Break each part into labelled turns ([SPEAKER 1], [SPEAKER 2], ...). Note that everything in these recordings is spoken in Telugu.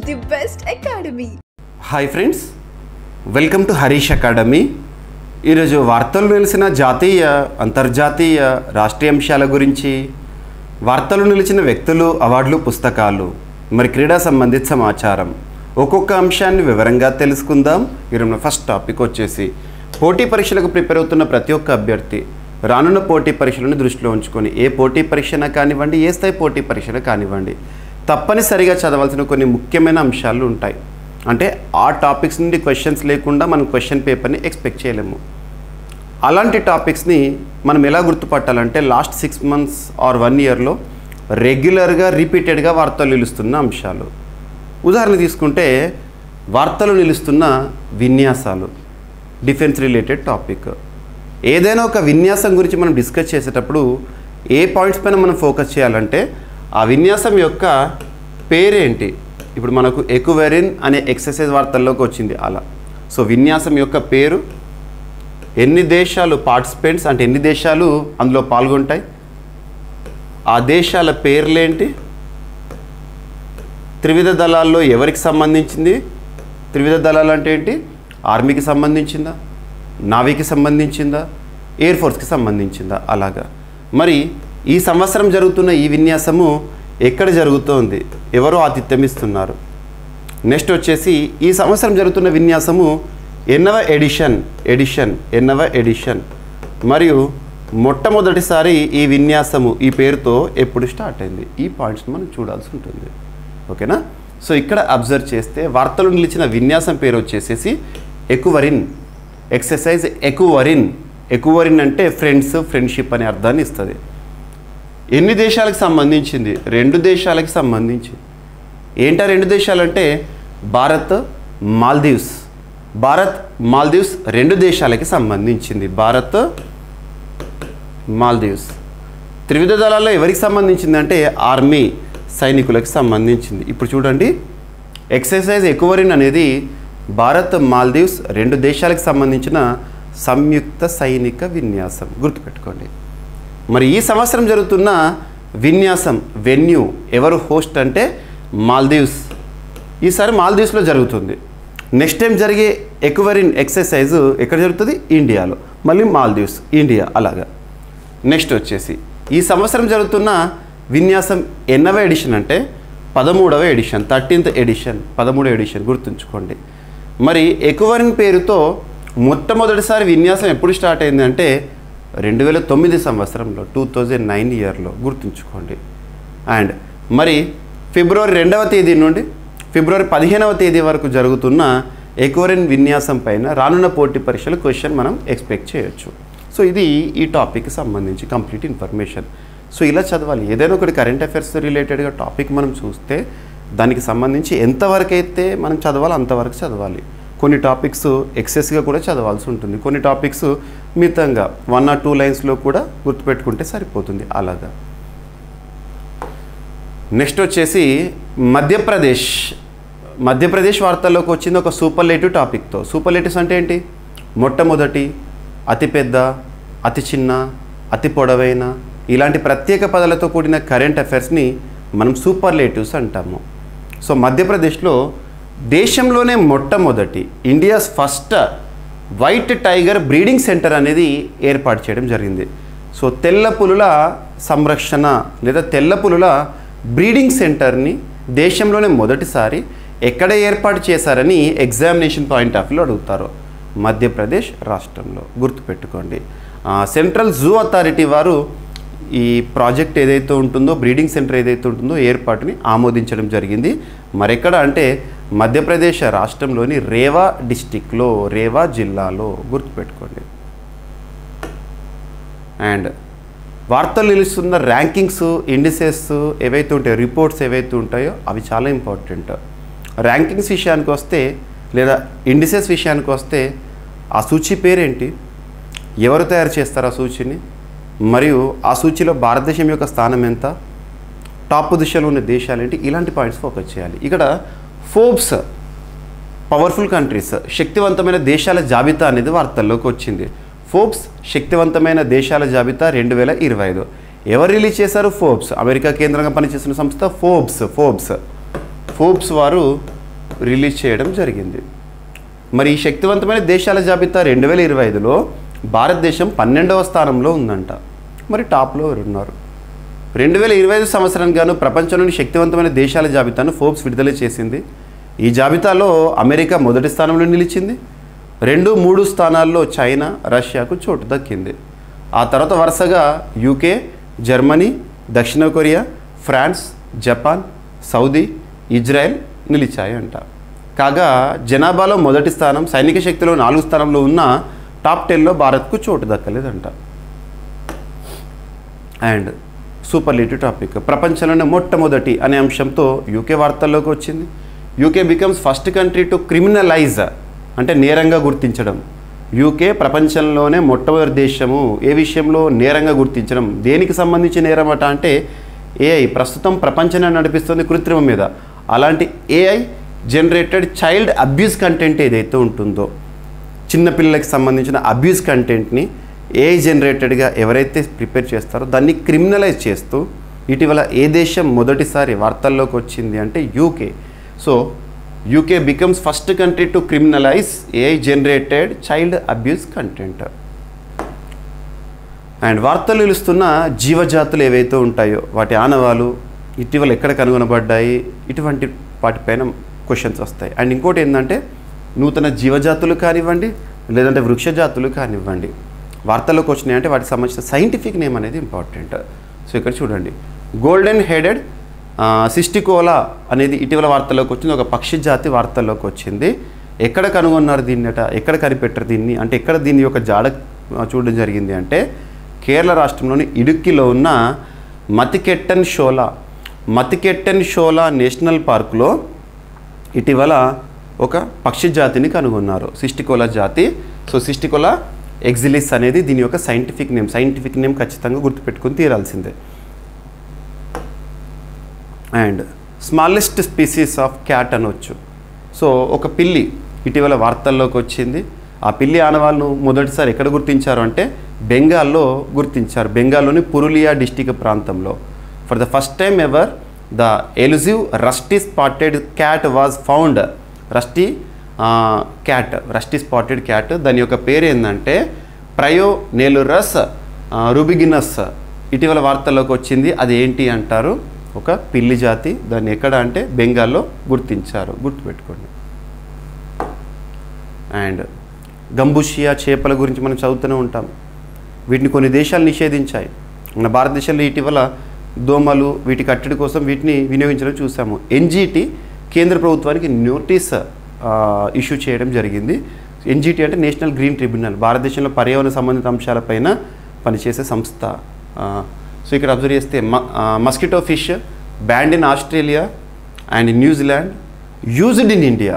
[SPEAKER 1] the best academy.
[SPEAKER 2] Hi friends, welcome to Harish academy. ఈరోజు వార్తలు నిలిచిన జాతీయ, అంతర్జాతీయ, రాష్ట్రీయ అంశాల గురించి, వార్తలు నిలిచిన వ్యక్తులు, అవార్డులు, పుస్తకాలు, మరి క్రీడా సంబంధిత సమాచారం, ఒక్కొక్క అంశాన్ని వివరంగా తెలుసుకుందాం. ఈరోజు ఫస్ట్ టాపిక్ వచ్చేసి పోటీ పరీక్షలకు ప్రిపేర్ అవుతున్న ప్రతి ఒక్క అభ్యర్థి రానున్న పోటీ పరీక్షలను దృష్టిలో ఉంచుకొని ఏ పోటీ పరీక్షన కానివ్వండి, ఏ స్థాయి పోటీ పరీక్షన కానివ్వండి, తప్పనిసరిగా చదవాల్సిన కొన్ని ముఖ్యమైన అంశాలు ఉంటాయి. అంటే ఆ టాపిక్స్ నుండి క్వశ్చన్స్ లేకుండా మనం క్వశ్చన్ పేపర్ని ఎక్స్పెక్ట్ చేయలేము. అలాంటి టాపిక్స్ని మనం ఎలా గుర్తుపట్టాలంటే లాస్ట్ 6 months ఆర్ 1 yearలో రెగ్యులర్గా రిపీటెడ్గా వార్తలు నిలుస్తున్న అంశాలు. ఉదాహరణ తీసుకుంటే వార్తలు నిలుస్తున్న విన్యాసాలు, డిఫెన్స్ రిలేటెడ్ టాపిక్. ఏదైనా ఒక విన్యాసం గురించి మనం డిస్కస్ చేసేటప్పుడు ఏ పాయింట్స్ పైన మనం ఫోకస్ చేయాలంటే ఆ విన్యాసం యొక్క పేరేంటి. ఇప్పుడు మనకు ఎక్వెరిన్ అనే ఎక్సర్సైజ్ వార్తల్లోకి వచ్చింది అలా. సో విన్యాసం యొక్క పేరు, ఎన్ని దేశాలు పార్టిసిపెంట్స్ అంటే ఎన్ని దేశాలు అందులో పాల్గొంటాయి, ఆ దేశాల పేర్లేంటి, త్రివిధ దళాల్లో ఎవరికి సంబంధించింది, త్రివిధ దళాలు అంటే ఏంటి, ఆర్మీకి సంబంధించిందా, నావీకి సంబంధించిందా, ఎయిర్ ఫోర్స్కి సంబంధించిందా, అలాగా. మరి ఈ సంవత్సరం జరుగుతున్న ఈ విన్యాసము ఎక్కడ జరుగుతోంది, ఎవరు ఆతిథ్యం ఇస్తున్నారు. నెక్స్ట్ వచ్చేసి ఈ సంవత్సరం జరుగుతున్న విన్యాసము ఎన్నవ ఎడిషన్ మరియు మొట్టమొదటిసారి ఈ విన్యాసము ఈ పేరుతో ఎప్పుడు స్టార్ట్ అయింది. ఈ పాయింట్స్ మనం చూడాల్సి ఉంటుంది. ఓకేనా. సో ఇక్కడ అబ్జర్వ్ చేస్తే వార్తలు నిలిచిన విన్యాసం పేరు వచ్చేసేసి ఎక్వెరిన్, ఎక్సర్సైజ్ ఎక్వెరిన్ అంటే ఫ్రెండ్షిప్ అనే అర్థాన్ని ఇస్తుంది. ఎన్ని దేశాలకు సంబంధించింది, 2 దేశాలకి సంబంధించి. ఏంటా 2 దేశాలంటే భారత్ మాల్దీవ్స్ 2 దేశాలకి సంబంధించింది. భారత్ మాల్దీవ్స్. త్రివిధ దళాల్లో ఎవరికి సంబంధించింది అంటే ఆర్మీ సైనికులకు సంబంధించింది. ఇప్పుడు చూడండి, ఎక్సర్సైజ్ ఎక్వెరిన్ అనేది భారత్ మాల్దీవ్స్ 2 దేశాలకు సంబంధించిన సంయుక్త సైనిక విన్యాసం, గుర్తుపెట్టుకోండి. మరి ఈ సంవత్సరం జరుగుతున్న విన్యాసం వెన్యూ, ఎవరు హోస్ట్ అంటే మాల్దీవ్స్. ఈసారి మాల్దీవ్స్లో జరుగుతుంది. నెక్స్ట్ టైం జరిగే ఎక్వెరిన్ ఎక్సర్సైజ్ ఎక్కడ జరుగుతుంది, ఇండియాలో. మళ్ళీ మాల్దీవ్స్, ఇండియా, అలాగా. నెక్స్ట్ వచ్చేసి ఈ సంవత్సరం జరుగుతున్న విన్యాసం ఎన్నవ ఎడిషన్ అంటే 13వ ఎడిషన్, 13th ఎడిషన్, 13వ ఎడిషన్, గుర్తుంచుకోండి. మరి ఎక్వెరిన్ పేరుతో మొట్టమొదటిసారి విన్యాసం ఎప్పుడు స్టార్ట్ అయింది అంటే 2009 సంవత్సరంలో, 2009 yearలో, గుర్తుంచుకోండి. అండ్ మరి ఫిబ్రవరి 2వ తేదీ నుండి ఫిబ్రవరి 15వ తేదీ వరకు జరుగుతున్న ఎక్వెరిన్ విన్యాసం పైన రానున్న పోటీ పరీక్షలు క్వశ్చన్ మనం ఎక్స్పెక్ట్ చేయొచ్చు. సో ఇది ఈ టాపిక్కి సంబంధించి కంప్లీట్ ఇన్ఫర్మేషన్. సో ఇలా చదవాలి. ఏదైనా ఒకటి కరెంట్ అఫైర్స్ రిలేటెడ్గా టాపిక్ మనం చూస్తే దానికి సంబంధించి ఎంతవరకు అయితే మనం చదవాలో అంతవరకు చదవాలి. కొన్ని టాపిక్స్ ఎక్సెస్గా కూడా చదవాల్సి ఉంటుంది. కొన్ని టాపిక్స్ మితంగా 1 or 2 lines కూడా గుర్తుపెట్టుకుంటే సరిపోతుంది, అలాగా. నెక్స్ట్ వచ్చేసి మధ్యప్రదేశ్ వార్తల్లోకి వచ్చింది ఒక సూపర్లేటివ్ టాపిక్తో. సూపర్లేటివ్స్ అంటే ఏంటి, మొట్టమొదటి, అతిపెద్ద, అతి చిన్న, అతి పొడవైన, ఇలాంటి ప్రత్యేక పదాలతో కూడిన కరెంట్ అఫైర్స్ని మనం సూపర్లేటివ్స్ అంటాము. సో మధ్యప్రదేశ్లో దేశంలోనే మొట్టమొదటి, India's first white tiger breeding centre అనేది ఏర్పాటు చేయడం జరిగింది. సో తెల్ల పులుల సంరక్షణ లేదా తెల్ల పులుల బ్రీడింగ్ సెంటర్ని దేశంలోనే మొదటిసారి ఎక్కడ ఏర్పాటు చేశారని ఎగ్జామినేషన్ పాయింట్ ఆఫ్ వ్యూలో అడుగుతారు. మధ్యప్రదేశ్ రాష్ట్రంలో, గుర్తుపెట్టుకోండి. సెంట్రల్ జూ అథారిటీ వారు ఈ ప్రాజెక్ట్ ఏదైతే ఉంటుందో, బ్రీడింగ్ సెంటర్ ఏదైతే ఉంటుందో ఏర్పాటుని ఆమోదించడం జరిగింది. మరెక్కడ అంటే మధ్యప్రదేశ్ రాష్ట్రంలోని రేవా డిస్టిక్లో, రేవా జిల్లాలో, గుర్తుపెట్టుకోండి. అండ్ వార్తలు నిలుస్తున్న ర్యాంకింగ్స్, ఇండిసెస్ ఏవైతే ఉంటాయో, రిపోర్ట్స్ ఏవైతే ఉంటాయో అవి చాలా ఇంపార్టెంట్. ర్యాంకింగ్స్ విషయానికి వస్తే లేదా ఇండిసెస్ విషయానికి వస్తే ఆ సూచి పేరేంటి, ఎవరు తయారు చేస్తారు ఆ సూచిని, మరియు ఆ సూచిలో భారతదేశం యొక్క స్థానం ఎంత, టాప్ దిశలో ఉన్న దేశాలు ఏంటి, ఇలాంటి పాయింట్స్ ఫోకస్ చేయాలి. ఇక్కడ ఫోర్బ్స్ పవర్ఫుల్ కంట్రీస్, శక్తివంతమైన దేశాల జాబితా అనేది వార్తల్లోకి వచ్చింది. ఫోర్బ్స్ శక్తివంతమైన దేశాల జాబితా 2025. ఎవరు రిలీజ్ చేశారు, ఫోర్బ్స్. అమెరికా కేంద్రంగా పనిచేస్తున్న సంస్థ ఫోర్బ్స్. ఫోర్బ్స్ వారు రిలీజ్ చేయడం జరిగింది. మరి ఈ శక్తివంతమైన దేశాల జాబితా 2025లో భారతదేశం 12వ స్థానంలో ఉందంట. మరి టాప్లో ఎవరున్నారు? 2025 సంవత్సరానికి గాను ప్రపంచంలోని శక్తివంతమైన దేశాల జాబితాను ఫోర్బ్స్ విడుదల చేసింది. ఈ జాబితాలో అమెరికా మొదటి స్థానంలో నిలిచింది. 2, 3 స్థానాల్లో చైనా, రష్యాకు చోటు దక్కింది. ఆ తర్వాత వరుసగా యూకే, జర్మనీ, దక్షిణ Korea, France, Japan, Saudi, Israel నిలిచాయంట. కాగా జనాభాలో మొదటి స్థానం, సైనిక శక్తిలో 4 స్థానంలో ఉన్న టాప్ 10లో భారత్కు చోటు దక్కలేదంట. అండ్ సూపర్లేటివ్ టాపిక్, ప్రపంచంలోనే మొట్టమొదటి అనే అంశంతో యూకే వార్తల్లోకి వచ్చింది. UK becomes first country to criminalise, అంటే నేరంగా గుర్తించడం. యూకే ప్రపంచంలోనే మొట్టమొదటి దేశము ఏ విషయంలో నేరంగా గుర్తించడం. దేనికి సంబంధించి నేరం అట అంటే ఏఐ. ప్రస్తుతం ప్రపంచాన్ని నడిపిస్తుంది కృత్రిమం మీద. అలాంటి AI generated child abuse content ఏదైతే ఉంటుందో, చిన్నపిల్లలకి సంబంధించిన అబ్యూస్ కంటెంట్ని ఏఐ జనరేటెడ్గా ఎవరైతే ప్రిపేర్ చేస్తారో దాన్ని క్రిమినలైజ్ చేస్తూ ఇటీవల ఏ దేశం మొదటిసారి వార్తల్లోకి వచ్చింది అంటే UK. So UK becomes first country to criminalise AI generated child abuse content. And వార్తలు నిలుస్తున్న జీవజాతులు ఏవైతే ఉంటాయో వాటి ఆనవాలు ఇటీవల ఎక్కడ కనుగొనబడ్డాయి, ఇటువంటి వాటిపైన క్వశ్చన్స్ వస్తాయి. అండ్ ఇంకోటి ఏంటంటే నూతన జీవజాతులు కానివ్వండి, లేదంటే వృక్షజాతులు కానివ్వండి, వార్తల్లోకి వచ్చినాయి అంటే వాటికి సంబంధించిన సైంటిఫిక్ నేమ్ అనేది ఇంపార్టెంట్. సో ఇక్కడ చూడండి, గోల్డెన్ హెడెడ్ సిస్టికోలా అనేది ఇటీవల వార్తల్లోకి వచ్చింది. ఒక పక్షి జాతి వార్తల్లోకి వచ్చింది. ఎక్కడ కనుగొన్నారు దీన్ని అట, ఎక్కడ కనిపెట్టారు దీన్ని అంటే, ఎక్కడ దీని యొక్క జాడ చూడడం జరిగింది అంటే కేరళ రాష్ట్రంలోని ఇడుక్కిలో ఉన్న మతికెట్టన్ షోలా నేషనల్ పార్కులో ఇటీవల ఒక పక్షి జాతిని కనుగొన్నారు, సిస్టికోలా జాతి. సో సిస్టికోలా ఎగ్జిలిస్ అనేది దీని యొక్క సైంటిఫిక్ నేమ్ ఖచ్చితంగా గుర్తుపెట్టుకుని తీరాల్సిందే. And smallest species of cat అనొచ్చు. సో ఒక పిల్లి ఇటీవల వార్తల్లోకి వచ్చింది. ఆ పిల్లి ఆనవాళ్ళను మొదటిసారి ఎక్కడ గుర్తించారు అంటే బెంగాల్లో గుర్తించారు. బెంగాల్లోని పురులియా డిస్టిక్ ప్రాంతంలో. For the first time ever the elusive rusty spotted cat was found. Rusty spotted cat, దాని యొక్క పేరు ఏంటంటే ప్రయోనెలురస్ రుబిగినస్. ఇటీవల వార్తల్లోకి వచ్చింది. అది ఏంటి అంటారు, ఒక పిల్లి జాతి. దాన్ని ఎక్కడ అంటే బెంగాల్లో గుర్తించారు, గుర్తుపెట్టుకోండి. అండ్ గంబుషియా చేపల గురించి మనం చదువుతూనే ఉంటాం. వీటిని కొన్ని దేశాలు నిషేధించాయి. మన భారతదేశంలో ఇటీవల దోమలు వీటి కట్టడి కోసం వీటిని వినియోగించడం చూసాము. ఎన్జిటి కేంద్ర ప్రభుత్వానికి నోటీస్ ఇష్యూ చేయడం జరిగింది. ఎన్జిటి అంటే నేషనల్ గ్రీన్ ట్రిబ్యునల్, భారతదేశంలో పర్యావరణ సంబంధిత అంశాలపైన పనిచేసే సంస్థ. సో ఇక్కడ అబ్జర్వ్ చేస్తే mosquito fish band in Australia and New Zealand, used in India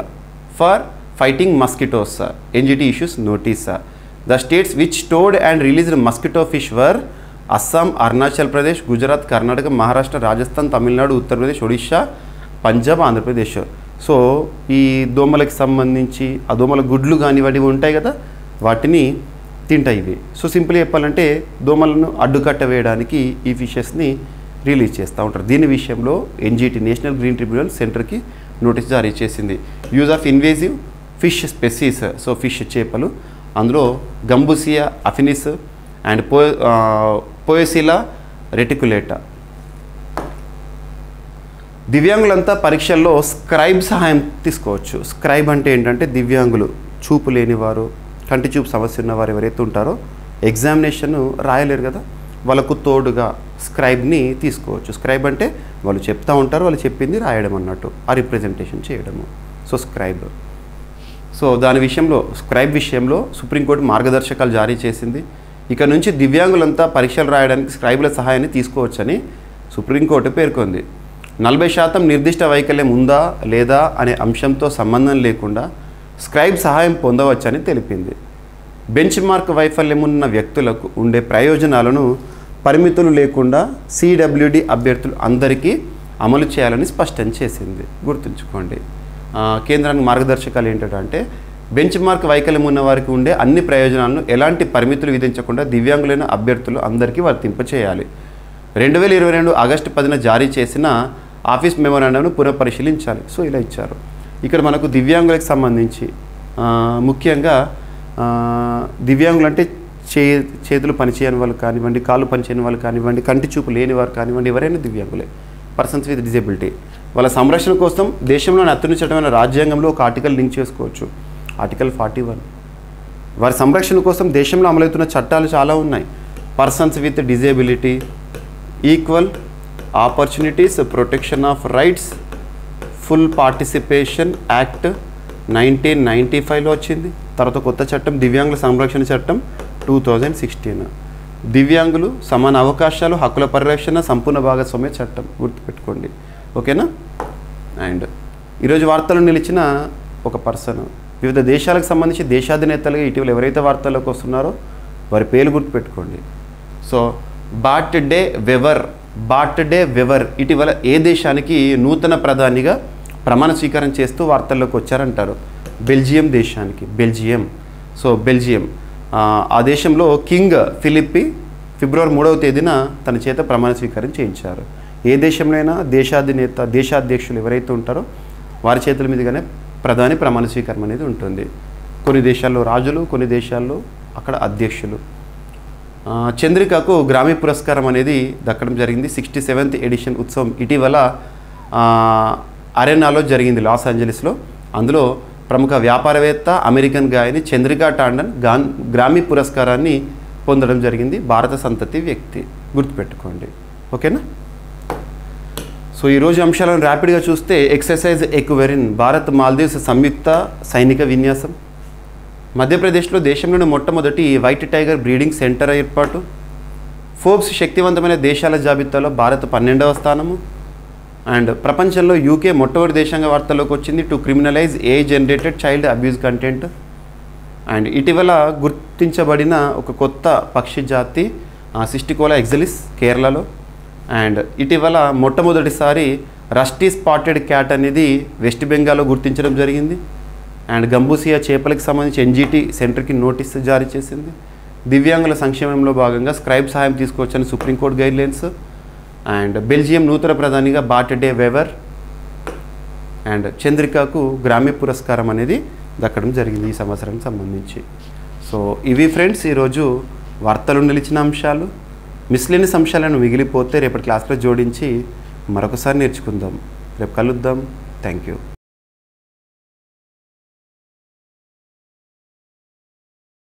[SPEAKER 2] for fighting mosquitoes. NGT issues notice. The states which stored and released mosquito fish were Assam, Arunachal Pradesh, Gujarat, Karnataka, Maharashtra, Rajasthan, Tamil Nadu, Uttar Pradesh, Odisha, Punjab, Andhra Pradesh. So ఈ దోమలకి సంబంధించి ఆ దోమల గుడ్లు కానివ్వండి ఉంటాయి కదా, వాటిని తింటాయి ఇవి. సో సింపుల్గా చెప్పాలంటే దోమలను అడ్డుకట్ట వేయడానికి ఈ ఫిషెస్ని రిలీజ్ చేస్తూ ఉంటారు. దీని విషయంలో ఎన్జిటి నేషనల్ గ్రీన్ ట్రిబ్యునల్ సెంటర్కి నోటీస్ జారీ చేసింది. Use of invasive fish species. So fish చేపలు, అందులో గంబుసియా అఫినిస్ అండ్ పోయసిలా రెటికులేటా. దివ్యాంగులంతా పరీక్షల్లో స్క్రైబ్ సహాయం తీసుకోవచ్చు. స్క్రైబ్ అంటే ఏంటంటే దివ్యాంగులు, చూపు లేనివారు, కంటి చూపు సమస్య ఉన్నవారు ఎవరైతే ఉంటారో ఎగ్జామినేషన్ రాయలేరు కదా, వాళ్ళకు తోడుగా స్క్రైబ్ని తీసుకోవచ్చు. స్క్రైబ్ అంటే వాళ్ళు చెప్తూ ఉంటారు, వాళ్ళు చెప్పింది రాయడం అన్నట్టు, ఆ రిప్రజెంటేషన్ చేయడము. So scribe. సో దాని విషయంలో స్క్రైబ్ విషయంలో సుప్రీంకోర్టు మార్గదర్శకాలు జారీ చేసింది. ఇక నుంచి దివ్యాంగులంతా పరీక్షలు రాయడానికి స్క్రైబ్ల సహాయాన్ని తీసుకోవచ్చని సుప్రీంకోర్టు పేర్కొంది. 40% నిర్దిష్ట వైకల్యం ఉందా లేదా అనే అంశంతో సంబంధం లేకుండా స్క్రైబ్ సహాయం పొందవచ్చని తెలిపింది. బెంచ్ మార్క్ వైఫల్యం ఉన్న వ్యక్తులకు ఉండే ప్రయోజనాలను పరిమితులు లేకుండా సిడబ్ల్యూడి అభ్యర్థులు అందరికీ అమలు చేయాలని స్పష్టం చేసింది. గుర్తుంచుకోండి, కేంద్రానికి మార్గదర్శకాలు ఏంటంటే బెంచ్ మార్క్ వైకల్యం ఉన్న వారికి ఉండే అన్ని ప్రయోజనాలను ఎలాంటి పరిమితులు విధించకుండా దివ్యాంగులైన అభ్యర్థులు అందరికీ వర్తింపచేయాలి. 2022 ఆగస్టు 10న జారీ చేసిన ఆఫీస్ మెమోరాండంను పునఃపరిశీలించాలి. సో ఇలా ఇచ్చారు. ఇక్కడ మనకు దివ్యాంగులకు సంబంధించి ముఖ్యంగా దివ్యాంగులు అంటే చేతులు పనిచేయని వాళ్ళు కానివ్వండి, కాళ్ళు పనిచేయని వాళ్ళు కానివ్వండి, కంటి చూపు లేని వారు కానివ్వండి, ఎవరైనా దివ్యాంగులే, పర్సన్స్ విత్ డిజేబిలిటీ. వాళ్ళ సంరక్షణ కోసం దేశంలోని అత్యున్నత చట్టమైన రాజ్యాంగంలో ఒక ఆర్టికల్ లింక్ చేసుకోవచ్చు, ఆర్టికల్ 41. వారి సంరక్షణ కోసం దేశంలో అమలవుతున్న చట్టాలు చాలా ఉన్నాయి. Persons with disability, equal opportunities, protection of rights, full participation act 1995లో వచ్చింది. తర్వాత కొత్త చట్టం దివ్యాంగుల సంరక్షణ చట్టం 2016. దివ్యాంగులు సమాన అవకాశాలు, హక్కుల పరిరక్షణ, సంపూర్ణ భాగస్వామ్య చట్టం గుర్తుపెట్టుకోండి. ఓకేనా? అండ్ ఈరోజు వార్తల్లో నిలిచిన ఒక పర్సన్, వివిధ దేశాలకు సంబంధించి దేశాధినేతలుగా ఇటీవల ఎవరైతే వార్తల్లోకి వస్తున్నారో వారి పేర్లు గుర్తుపెట్టుకోండి. సో బార్ట్ డే వెవర్ ఇటీవల ఏ దేశానికి నూతన ప్రధానిగా ప్రమాణ స్వీకారం చేస్తూ వార్తల్లోకి వచ్చారంటారు? బెల్జియం దేశానికి. సో బెల్జియం ఆ దేశంలో కింగ్ ఫిలిప్పి ఫిబ్రవరి 3వ తేదీన తన చేత ప్రమాణ స్వీకారం చేయించారు. ఏ దేశంలోనైనా దేశాధ్యక్షులు ఎవరైతే ఉంటారో వారి చేతుల మీదుగానే ప్రధాని ప్రమాణ స్వీకారం అనేది ఉంటుంది. కొన్ని దేశాల్లో రాజులు, కొన్ని దేశాల్లో అక్కడ అధ్యక్షులు. చంద్రికకు గ్రామీ పురస్కారం అనేది దక్కడం జరిగింది. 67th ఎడిషన్ ఉత్సవం ఇటీవల అరెనాలో జరిగింది, లాస్ ఏంజలీస్లో. అందులో ప్రముఖ వ్యాపారవేత్త, అమెరికన్ గాయని చంద్రికా టాండన్ గ్రామీ పురస్కారాన్ని పొందడం జరిగింది. భారత సంతతి వ్యక్తి, గుర్తుపెట్టుకోండి. ఓకేనా? సో ఈరోజు అంశాలను ర్యాపిడ్గా చూస్తే, ఎక్సర్సైజ్ ఎక్వెరిన్ భారత్ మాల్దీవ్స్ సంయుక్త సైనిక విన్యాసం. మధ్యప్రదేశ్లో దేశంలోని మొట్టమొదటి వైట్ టైగర్ బ్రీడింగ్ సెంటర్ ఏర్పాటు. ఫోర్బ్స్ శక్తివంతమైన దేశాల జాబితాలో భారత్ 12వ స్థానము. అండ్ ప్రపంచంలో యూకే మొట్టమొదటి దేశంగా వార్తల్లోకి వచ్చింది to criminalise AI generated child abuse content. And ఇటీవల గుర్తించబడిన ఒక కొత్త పక్షి జాతి సిస్టికోలా ఎగ్జలిస్ కేరళలో. అండ్ ఇటీవల మొట్టమొదటిసారి రస్టీ స్పాటెడ్ క్యాట్ అనేది వెస్ట్ బెంగాల్లో గుర్తించడం జరిగింది. అండ్ గంబూసియా చేపలకు సంబంధించి ఎన్జిటి సెంటర్కి నోటీస్ జారీ చేసింది. దివ్యాంగుల సంక్షేమంలో భాగంగా స్క్రైబ్ సహాయం తీసుకోవచ్చని సుప్రీంకోర్టు గైడ్లైన్స్. అండ్ బెల్జియం నూతన ప్రధానిగా బార్ట్ డే వెవర్. అండ్ చంద్రికకు గ్రామీ పురస్కారం అనేది దక్కడం జరిగింది ఈ సంవత్సరానికి సంబంధించి. సో ఇవి ఫ్రెండ్స్ ఈరోజు వార్తలు నిలిచిన అంశాలు. మిస్లేనియస్ అంశాలను మిగిలిపోతే రేపటి క్లాస్లో జోడించి మరొకసారి నేర్చుకుందాం. రేపు కలుద్దాం. Thank you.